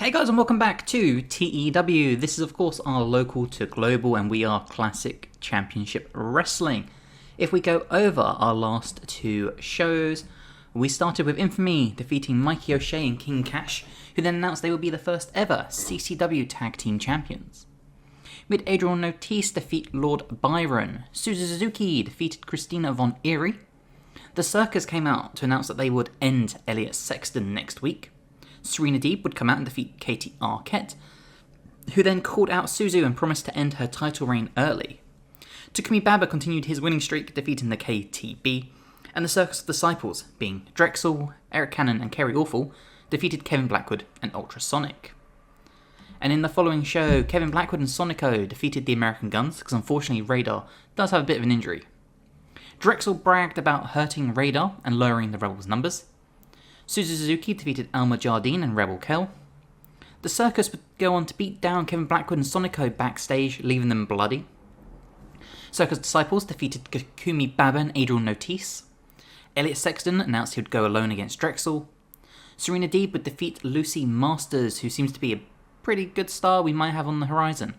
Hey guys, and welcome back to TEW. This is of course our local to global, and we are Classic Championship Wrestling. If we go over our last two shows, we started with Infamy defeating Mikey O'Shea and King Cash, who then announced they would be the first ever CCW Tag Team Champions. We had Adrian Notice defeat Lord Byron. Suzuki defeated Christina Von Eerie. The Circus came out to announce that they would end Elliot Sexton next week. Serena Deeb would come out and defeat Katie Arquette, who then called out Suzu and promised to end her title reign early. Takumi Baba continued his winning streak, defeating the KTB, and the Circus of Disciples, being Drexel, Eric Cannon and Kerry Awful, defeated Kevin Blackwood and Ultrasonic. And in the following show, Kevin Blackwood and Sonico defeated the American Guns, because unfortunately Radar does have a bit of an injury. Drexel bragged about hurting Radar and lowering the Rebels' numbers. Suzuki defeated Alma Jardine and Rebel Kell. The Circus would go on to beat down Kevin Blackwood and Sonico backstage, leaving them bloody. Circus Disciples defeated Takumi Baba and Adrian Notice. Elliot Sexton announced he would go alone against Drexel. Serena Deeb would defeat Lucy Masters, who seems to be a pretty good star we might have on the horizon,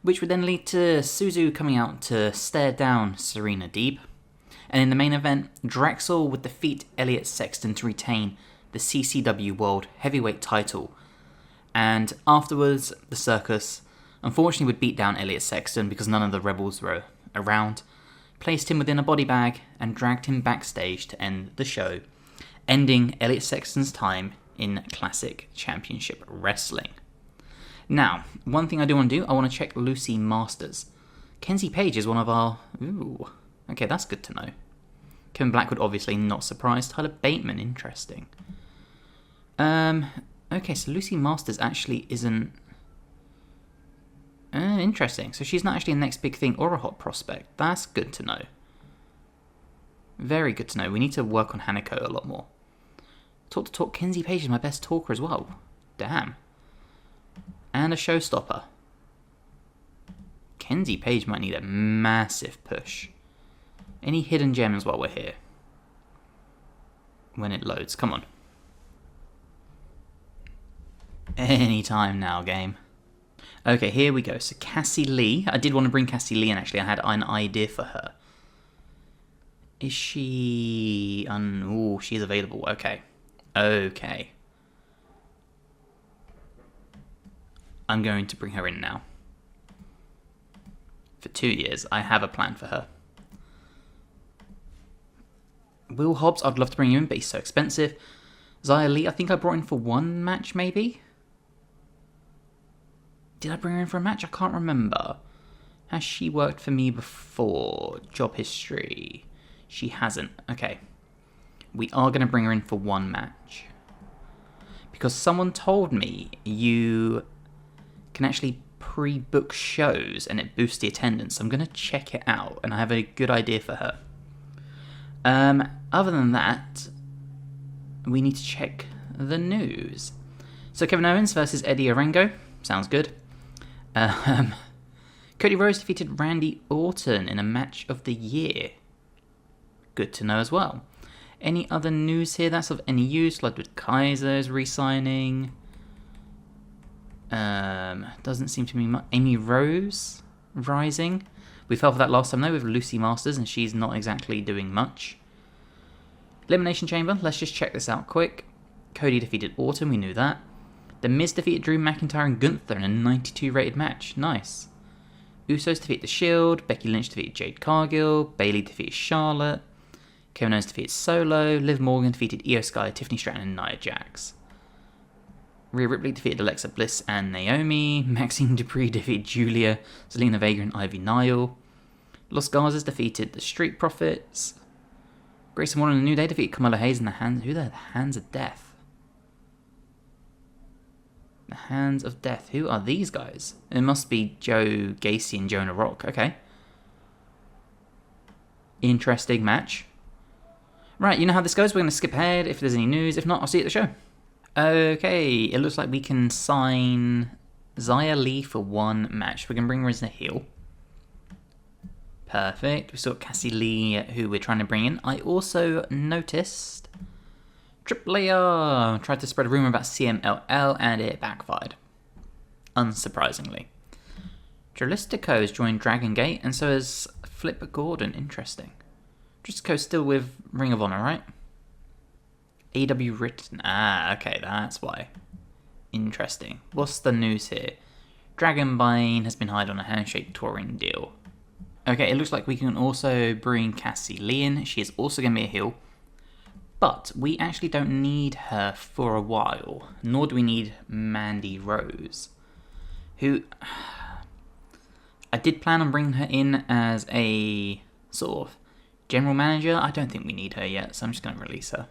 which would then lead to Suzu coming out to stare down Serena Deeb. And in the main event, Drexel would defeat Elliot Sexton to retain the CCW World Heavyweight title. And afterwards, the Circus unfortunately would beat down Elliot Sexton because none of the Rebels were around, placed him within a body bag and dragged him backstage to end the show, ending Elliot Sexton's time in Classic Championship Wrestling. Now, one thing I do want to do, I want to check Lucy Masters. Kenzie Page is one of our... Ooh... Okay, that's good to know. Kevin Blackwood, obviously not surprised. Tyler Bateman, interesting. Okay, so Lucy Masters actually isn't... interesting. So she's not actually a next big thing or a hot prospect. That's good to know. Very good to know. We need to work on Hanako a lot more. Talk. Kenzie Page is my best talker as well. Damn. And a showstopper. Kenzie Page might need a massive push. Any hidden gems while we're here? When it loads, come on. Anytime now, game. Okay, here we go. So Cassie Lee. I did want to bring Cassie Lee in, actually. I had an idea for her. Is she... Ooh, she's available. Okay. Okay. I'm going to bring her in now. For 2 years, I have a plan for her. Will Hobbs, I'd love to bring you in, but he's so expensive. Xia Li, I think I brought in for one match, maybe? Did I bring her in for a match? I can't remember. Has she worked for me before? Job history. She hasn't. Okay. We are going to bring her in for one match. Because someone told me you can actually pre-book shows and it boosts the attendance. I'm going to check it out, and I have a good idea for her. Other than that, we need to check the news. So Kevin Owens versus Eddie Orengo. Sounds good. Cody Rhodes defeated Randy Orton in a match of the year. Good to know as well. Any other news here that's of any use? Ludwig Kaiser is re-signing. Doesn't seem to be much. Amy Rose rising. We fell for that last time though with Lucy Masters, and she's not exactly doing much. Elimination Chamber, let's just check this out quick. Cody defeated Orton, we knew that. The Miz defeated Drew McIntyre and Gunther in a 92 rated match, nice. Usos defeated The Shield, Becky Lynch defeated Jade Cargill, Bayley defeated Charlotte, Kevin Owens defeated Solo, Liv Morgan defeated Io Sky, Tiffany Stratton and Nia Jax. Rhea Ripley defeated Alexa Bliss and Naomi. Maxine Dupree defeated Julia, Zelina Vega and Ivy Nile. Los Garzas defeated the Street Profits. Grayson Waller and the New Day defeated Kamala Hayes and the Hands... Who are the Hands of Death? The Hands of Death. Who are these guys? It must be Joe Gacy and Jonah Rock. Okay. Interesting match. Right, you know how this goes. We're going to skip ahead if there's any news. If not, I'll see you at the show. Okay, it looks like we can sign Xia Li for one match. We're going to bring her as a heel. Perfect. We saw Cassie Lee, who we're trying to bring in. I also noticed Triple A tried to spread a rumor about CMLL and it backfired. Unsurprisingly. Jalistico has joined Dragon Gate and so has Flip Gordon. Interesting. Jalistico's still with Ring of Honor, right? AW written. Okay, that's why. Interesting. What's the news here? Dragonbane has been hired on a handshake touring deal. Okay, it looks like we can also bring Cassie Lee in. She is also going to be a heel. But we actually don't need her for a while. Nor do we need Mandy Rose. Who... I did plan on bringing her in as a sort of general manager. I don't think we need her yet, so I'm just going to release her.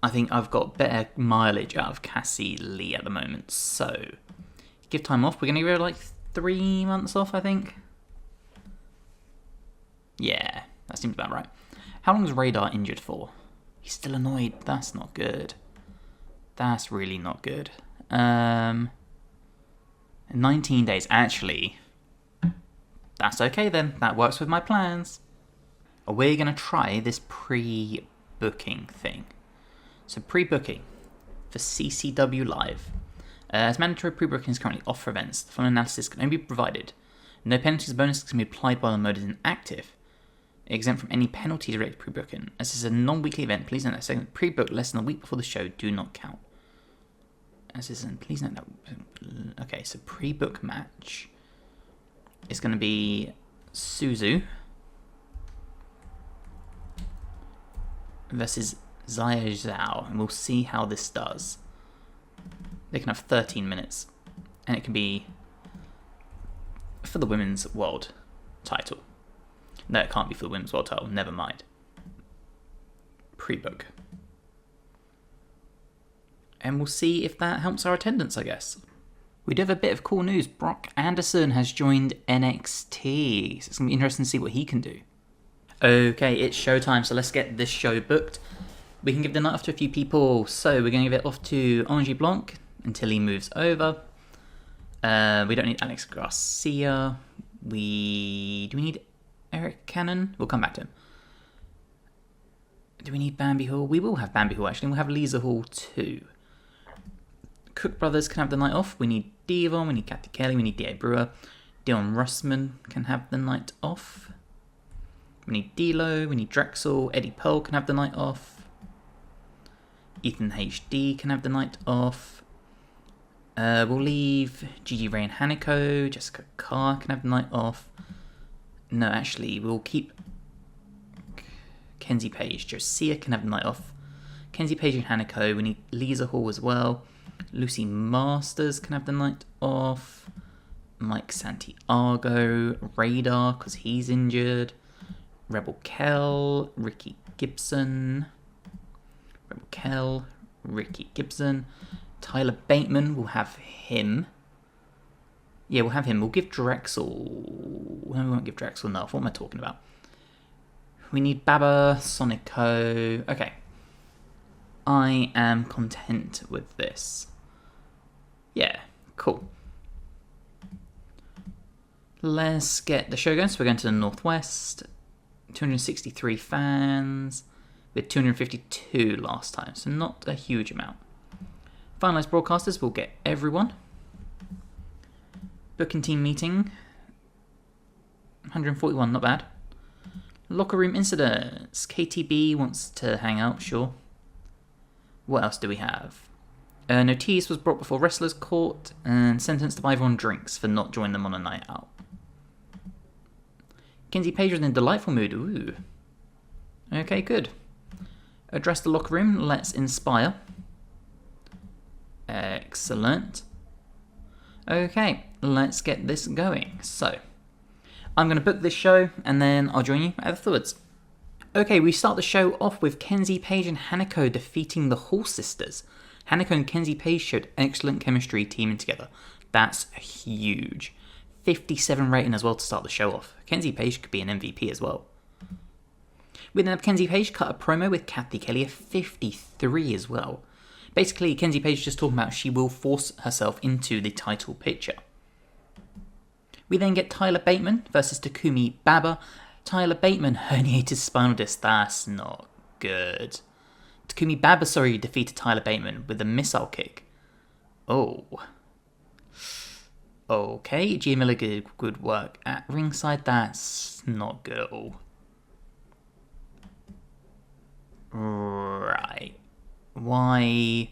I think I've got better mileage out of Cassie Lee at the moment, so give time off. We're going to give her like 3 months off, I think. Yeah, that seems about right. How long is Radar injured for? He's still annoyed. That's not good. That's really not good. 19 days. Actually, that's okay then. That works with my plans. We're going to try this pre-booking thing. So pre-booking for CCW Live. As mandatory pre-booking is currently off for events, the following analysis can only be provided. No penalties or bonuses can be applied while the mode is inactive. Exempt from any penalties related to pre-booking. As this is a non-weekly event, please note that segment pre-booked less than a week before the show do not count. Please note that. Okay, so pre-book match is going to be Suzu versus Xia Zhao, and we'll see how this does. They can have 13 minutes, and it can be for the women's world title. No, it can't be for the women's world title. Never mind. Pre-book. And we'll see if that helps our attendance, I guess. We do have a bit of cool news. Brock Anderson has joined NXT. So it's going to be interesting to see what he can do. Okay, it's showtime, so let's get this show booked. We can give the night off to a few people. So we're going to give it off to Angie Blanc until he moves over. We don't need Alex Garcia. Do we need Eric Cannon? We'll come back to him. Do we need Bambi Hall? We will have Bambi Hall, actually. We'll have Lisa Hall too. Cook Brothers can have the night off. We need Devon, we need Kathy Kelly, we need D.A. Brewer. Dion Russman can have the night off. We need D'Lo, we need Drexel. Eddie Pearl can have the night off. Ethan HD can have the night off. We'll leave Gigi Ray and Hanako. Jessica Carr can have the night off. No, actually, we'll keep Kenzie Page. Josiah can have the night off. Kenzie Page and Hanako. We need Lisa Hall as well. Lucy Masters can have the night off. Mike Santiago. Radar, because he's injured. Rebel Kell. Ricky Gibson. Rebel Kell. Ricky Gibson. Tyler Bateman, we'll have him. Yeah, we'll have him. We'll give Drexel... No, we won't give Drexel enough. What am I talking about? We need Baba, Sonico... Okay. I am content with this. Yeah, cool. Let's get the show going. So we're going to the Northwest. 263 fans. We had 252 last time, so not a huge amount. Finalised broadcasters will get everyone. Booking team meeting. 141, not bad. Locker room incidents. KTB wants to hang out, sure. What else do we have? Notice was brought before Wrestlers Court and sentenced to buy everyone drinks for not joining them on a night out. Kenzie Page was in a delightful mood. Ooh. Okay, good. Address the locker room. Let's inspire. Excellent. Okay, let's get this going. So, I'm going to book this show and then I'll join you afterwards. Okay, we start the show off with Kenzie Page and Hanako defeating the Hall Sisters. Hanako and Kenzie Page showed excellent chemistry teaming together. That's huge. 57 rating as well to start the show off. Kenzie Page could be an MVP as well. We then have Kenzie Page cut a promo with Kathy Kelly, a 53 as well. Basically, Kenzie Page is just talking about she will force herself into the title picture. We then get Tyler Bateman versus Takumi Baba. Tyler Bateman herniated spinal disc. That's not good. Takumi Babasori defeated Tyler Bateman with a missile kick. Oh. Okay, Gia Miller did good work at ringside. That's not good at all. Right. Why?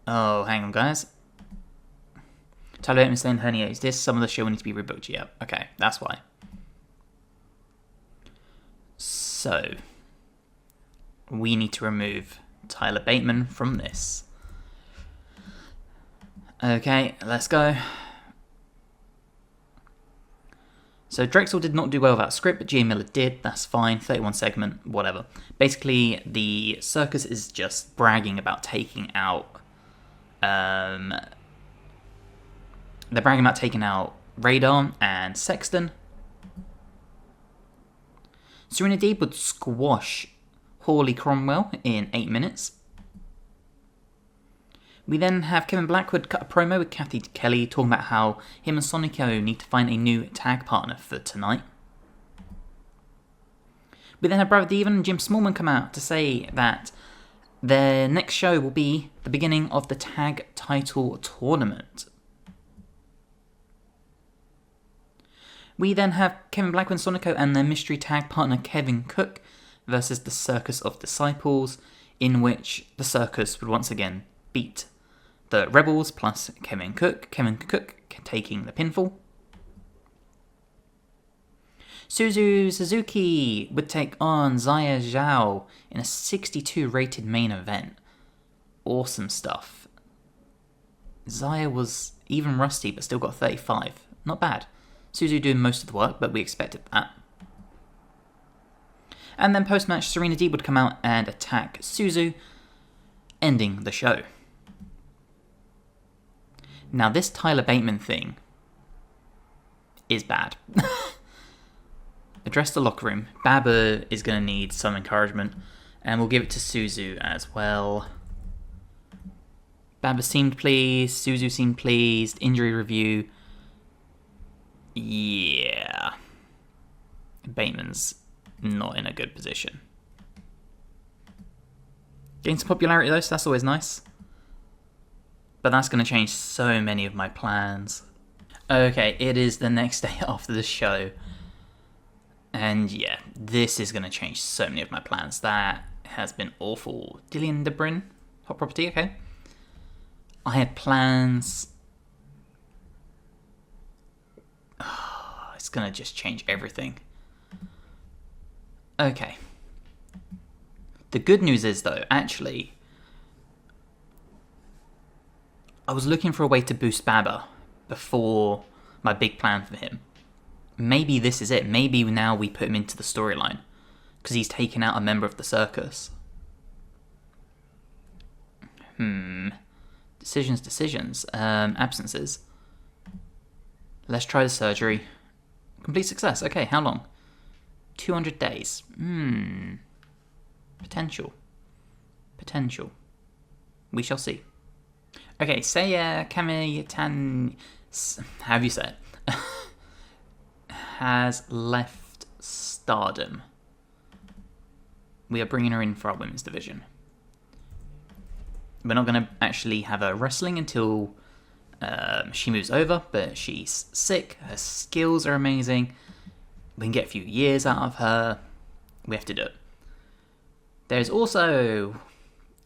Oh, hang on, guys. Tyler Bateman saying hernia. Is this some of the show will need to be rebooked? Yeah, okay, that's why. So, we need to remove Tyler Bateman from this. Okay, let's go. So Drexel did not do well without script, but Gia Miller did. That's fine. 31 segment, whatever. Basically, the circus is just bragging about taking out... they're bragging about taking out Radar and Sexton. Serena Deeb would squash Hawley Cromwell in 8 minutes. We then have Kevin Blackwood cut a promo with Kathy Kelly talking about how him and Sonico need to find a new tag partner for tonight. We then have Brad Devon and Jim Smallman come out to say that their next show will be the beginning of the tag title tournament. We then have Kevin Blackwood and Sonico and their mystery tag partner Kevin Cook versus the Circus of Disciples, in which the Circus would once again beat the Rebels plus Kevin Cook taking the pinfall. Suzu Suzuki would take on Xia Zhao in a 62 rated main event. Awesome stuff. Xia was even rusty but still got 35. Not bad. Suzu doing most of the work, but we expected that. And then post-match, Serena Deeb would come out and attack Suzu, ending the show. Now, this Tyler Bateman thing is bad. Address the locker room. Baba is going to need some encouragement, and we'll give it to Suzu as well. Baba seemed pleased, Suzu seemed pleased, injury review. Yeah. Bateman's not in a good position. Gained some popularity though, so that's always nice. But that's going to change so many of my plans. Okay, it is the next day after the show. And yeah, this is going to change so many of my plans. That has been awful. Dillian DeBrin, Hot Property, okay. I had plans. Oh, it's going to just change everything. Okay. The good news is though, actually, I was looking for a way to boost Baba before my big plan for him. Maybe this is it. Maybe now we put him into the storyline because he's taken out a member of the circus. Decisions. Absences. Let's try the surgery. Complete success. Okay, how long? 200 days. Potential. We shall see. Okay, Seiya Kame-tan... How do you say it? Has left Stardom. We are bringing her in for our women's division. We're not going to actually have her wrestling until she moves over, but she's sick. Her skills are amazing. We can get a few years out of her. We have to do it. There's also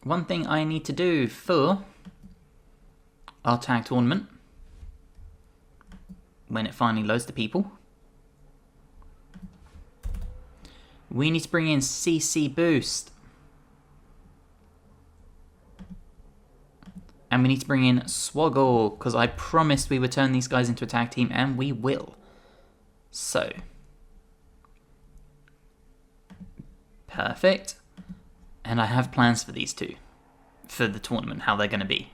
one thing I need to do for our tag tournament when it finally loads the people. We need to bring in CC Boost. And we need to bring in Swoggle, because I promised we would turn these guys into a tag team, and we will. So. Perfect. And I have plans for these two. For the tournament, how they're going to be.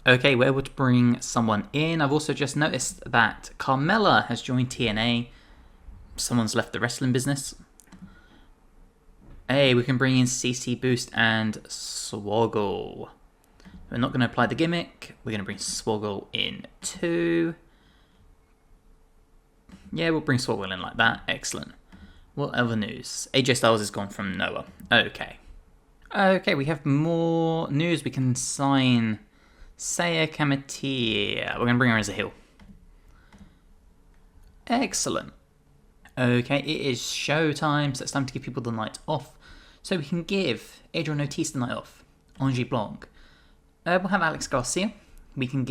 Okay, where would bring someone in? I've also just noticed that Carmella has joined TNA. Someone's left the wrestling business. Hey, we can bring in CC Boost and Swoggle. We're not going to apply the gimmick. We're going to bring Swoggle in too. Yeah, we'll bring Swoggle in like that. Excellent. What other news? AJ Styles is gone from Noah. Okay. Okay, we have more news. We can sign Saya Kamatia. We're going to bring her as a heel. Excellent. Okay, it is showtime, so it's time to give people the night off. So we can give Adrian Ortiz the night off. Angie Blanc. We'll have Alex Garcia. We need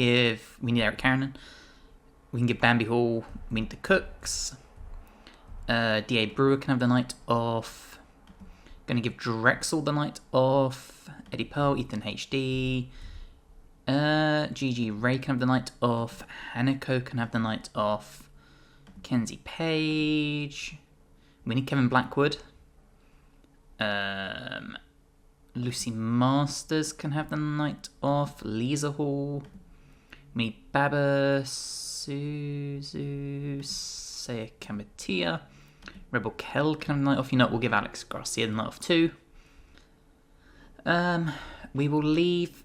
Eric Carrinan. We can give Bambi Hall. We need the Cooks. D.A. Brewer can have the night off. Going to give Drexel the night off. Eddie Pearl, Ethan HD. Gigi Ray can have the night off. Hanako can have the night off. Kenzie Page. We need Kevin Blackwood. Lucy Masters can have the night off. Lisa Hall. We need Baba Suzu. Saya Kamatia. Rebel Kell can have the night off. You know what, we'll give Alex Garcia the night off too. We will leave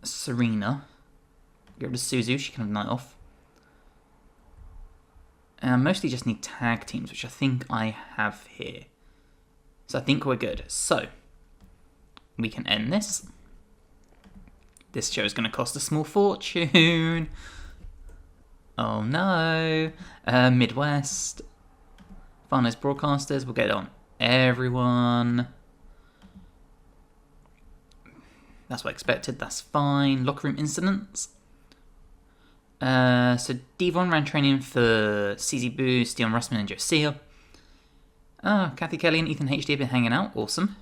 Serena. Get rid of Suzu, she can have the night off. And I mostly just need tag teams, which I think I have here. So I think we're good. So, we can end this. This show is going to cost a small fortune. Oh no. Midwest. Finest broadcasters. We'll get it on everyone. That's what I expected. That's fine. Locker room incidents. So Devon ran training for CZ Boost, Dion Russman and Josiah. Kathy Kelly and Ethan HD have been hanging out. Awesome.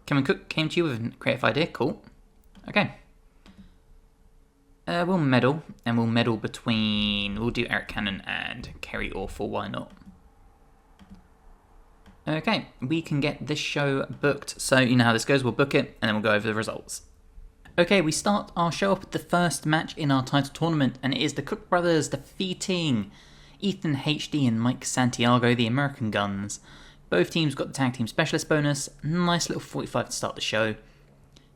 Kevin Cook came to you with a creative idea. Cool. Okay. We'll medal, and we'll medal between... We'll do Eric Cannon and Kerry Awful, why not? Okay, we can get this show booked. So you know how this goes, we'll book it, and then we'll go over the results. Okay, we start our show up with the first match in our title tournament, and it is the Cook brothers defeating Ethan HD and Mike Santiago, the American Guns. Both teams got the tag team specialist bonus. Nice little 45 to start the show.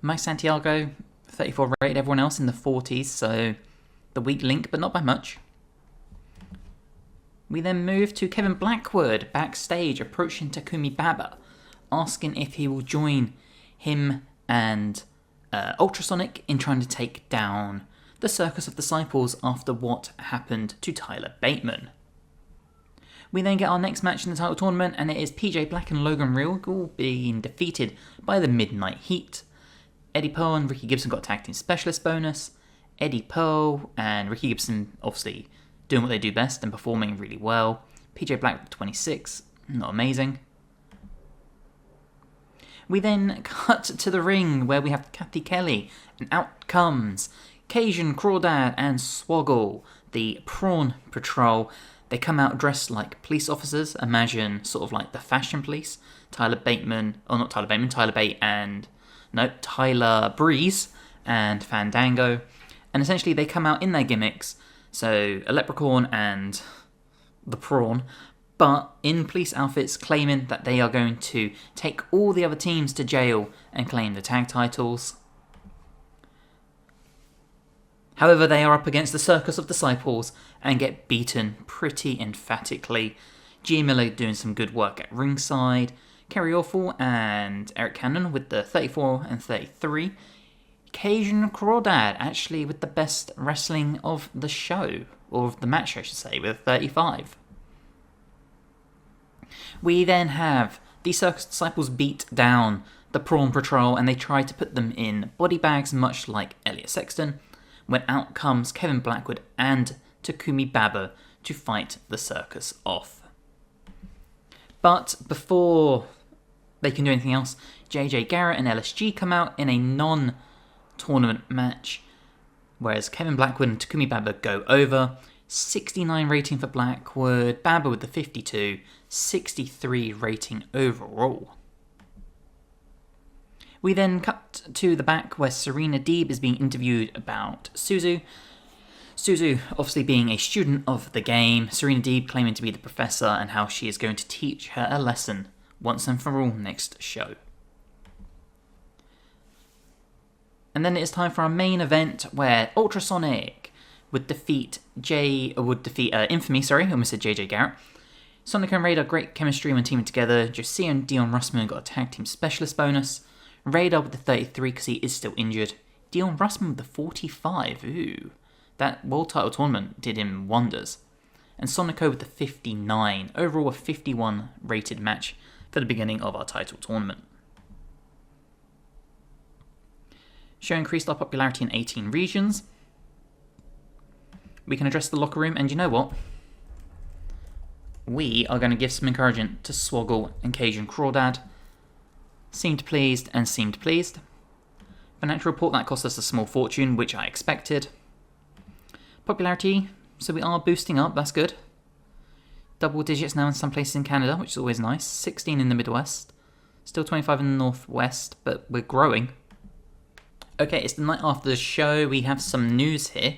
Mike Santiago, 34 rated, everyone else in the 40s, so the weak link, but not by much. We then move to Kevin Blackwood backstage, approaching Takumi Baba, asking if he will join him and Ultrasonic in trying to take down the Circus of Disciples after what happened to Tyler Bateman. We then get our next match in the title tournament, and it is PJ Black and Logan Regal being defeated by the Midnight Heat. Eddie Pearl and Ricky Gibson got a tag team specialist bonus. Eddie Pearl and Ricky Gibson obviously doing what they do best and performing really well. PJ Black 26, not amazing. We then cut to the ring where we have Kathy Kelly, and out comes Cajun Crawdad and Swoggle, the Prawn Patrol. They come out dressed like police officers. Imagine sort of like the Fashion Police. Tyler Bate and... No, Tyler Breeze and Fandango. And essentially they come out in their gimmicks. So, a leprechaun and the prawn, but in police outfits, claiming that they are going to take all the other teams to jail and claim the tag titles. However, they are up against the Circus of Disciples and get beaten pretty emphatically. Gia Miller doing some good work at ringside. Kerry Awful and Eric Cannon with the 34 and 33. Cajun Crawdad actually with the best wrestling of the show, or of the match I should say, with 35. We then have the Circus Disciples beat down the Prawn Patrol, and they try to put them in body bags much like Elliot Sexton, when out comes Kevin Blackwood and Takumi Baba to fight the circus off. But before they can do anything else, JJ Garrett and LSG come out in a non-tournament match, whereas Kevin Blackwood and Takumi Baba go over. 69 rating for Blackwood, Baba with the 52, 63 rating overall. We then cut to the back where Serena Deeb is being interviewed about Suzu. Suzu obviously being a student of the game, Serena Deeb claiming to be the professor and how she is going to teach her a lesson once and for all next show. And then it is time for our main event where Ultrasonic would defeat Infamy, almost said JJ Garrett, Sonic and Radar, great chemistry when teaming together. Josia and Dion Russman got a tag team specialist bonus. Radar with the 33 because he is still injured. Dion Russman with the 45. Ooh. That world title tournament did him wonders. And Sonico with the 59. Overall a 51 rated match for the beginning of our title tournament. Show increased our popularity in 18 regions. We can address the locker room, and you know what? We are going to give some encouragement to Swoggle and Cajun Crawdad. Seemed pleased and seemed pleased. Financial report, that cost us a small fortune, which I expected. Popularity, so we are boosting up, that's good. Double digits now in some places in Canada, which is always nice. 16 in the Midwest. Still 25 in the Northwest, but we're growing. Okay, it's the night after the show. We have some news here.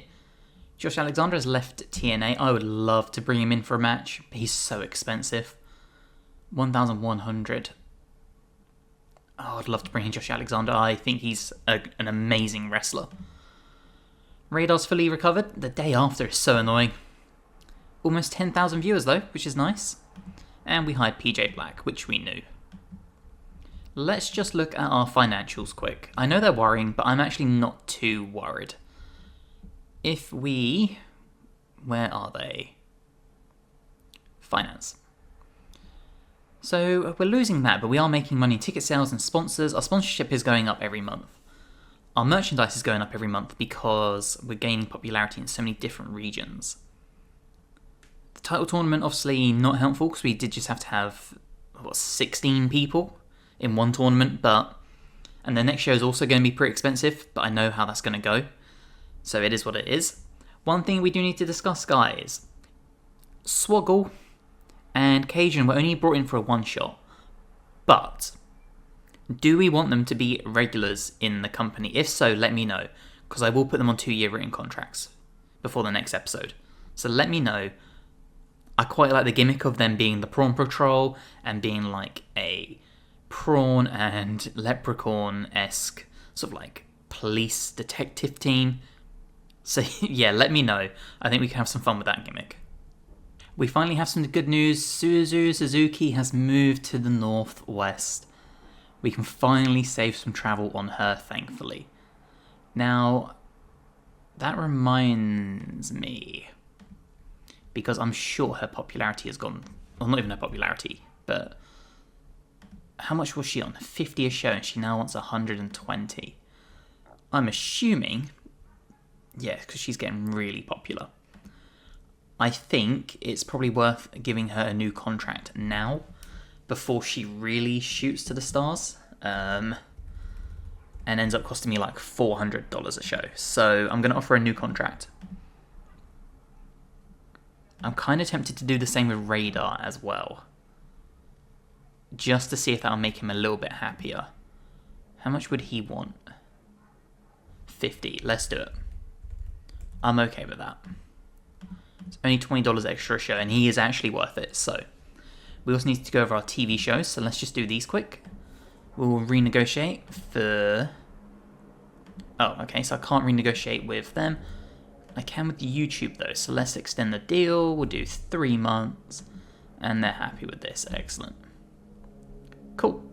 Josh Alexander has left TNA. I would love to bring him in for a match, but he's so expensive. 1,100. Oh, I'd love to bring in Josh Alexander. I think he's an amazing wrestler. Radar's fully recovered. The day after is so annoying. Almost 10,000 viewers though, which is nice. And we hired PJ Black, which we knew. Let's just look at our financials quick. I know they're worrying, but I'm actually not too worried. If we... Where are they? Finance. So we're losing that, but we are making money in ticket sales and sponsors. Our sponsorship is going up every month. Our merchandise is going up every month because we're gaining popularity in so many different regions. The title tournament, obviously not helpful because we did just have to have, 16 people in one tournament, and the next show is also going to be pretty expensive, but I know how that's going to go. So it is what it is. One thing we do need to discuss, guys. Swoggle and Cajun were only brought in for a one-shot. But do we want them to be regulars in the company? If so, let me know, because I will put them on 2-year written contracts before the next episode. So let me know. I quite like the gimmick of them being the Prawn Patrol and being like a Prawn and Leprechaun-esque sort of like police detective team. So yeah, let me know. I think we can have some fun with that gimmick. We finally have some good news. Suzu Suzuki has moved to the Northwest. We can finally save some travel on her, thankfully. Now, that reminds me, because I'm sure her popularity has gone, well, not even her popularity, but how much was she on? 50 a show, and she now wants 120. I'm assuming, yeah, because she's getting really popular. I think it's probably worth giving her a new contract now, before she really shoots to the stars, and ends up costing me like $400 a show. So I'm going to offer a new contract. I'm kind of tempted to do the same with Radar as well, just to see if that'll make him a little bit happier. How much would he want? 50. Let's do it. I'm okay with that. It's only $20 extra a show, and he is actually worth it, so... We also need to go over our TV shows, so let's just do these quick. We'll renegotiate for... Oh, okay, so I can't renegotiate with them. I can with YouTube, though, so let's extend the deal. We'll do 3 months, and they're happy with this. Excellent. Cool.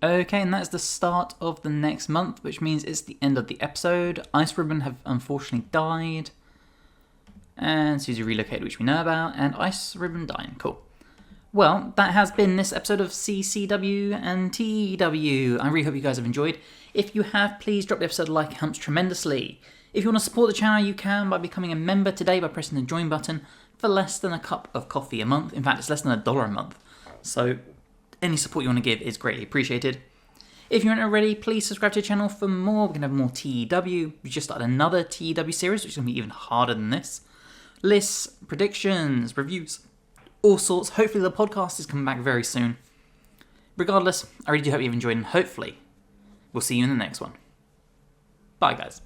Okay, and that's the start of the next month, which means it's the end of the episode. Ice Ribbon have unfortunately died. And Susie relocated, which we know about, and Ice Ribbon dying. Cool. Well, that has been this episode of CCW and TEW. I really hope you guys have enjoyed. If you have, please drop the episode a like, it helps tremendously. If you want to support the channel, you can by becoming a member today by pressing the join button for less than a cup of coffee a month. In fact, it's less than $1 a month. So any support you want to give is greatly appreciated. If you aren't already, please subscribe to the channel for more. We're going to have more TEW. We just started another TEW series, which is going to be even harder than this. Lists, predictions, reviews, all sorts. Hopefully the podcast is coming back very soon. Regardless, I really do hope you've enjoyed, and hopefully we'll see you in the next one. Bye, guys.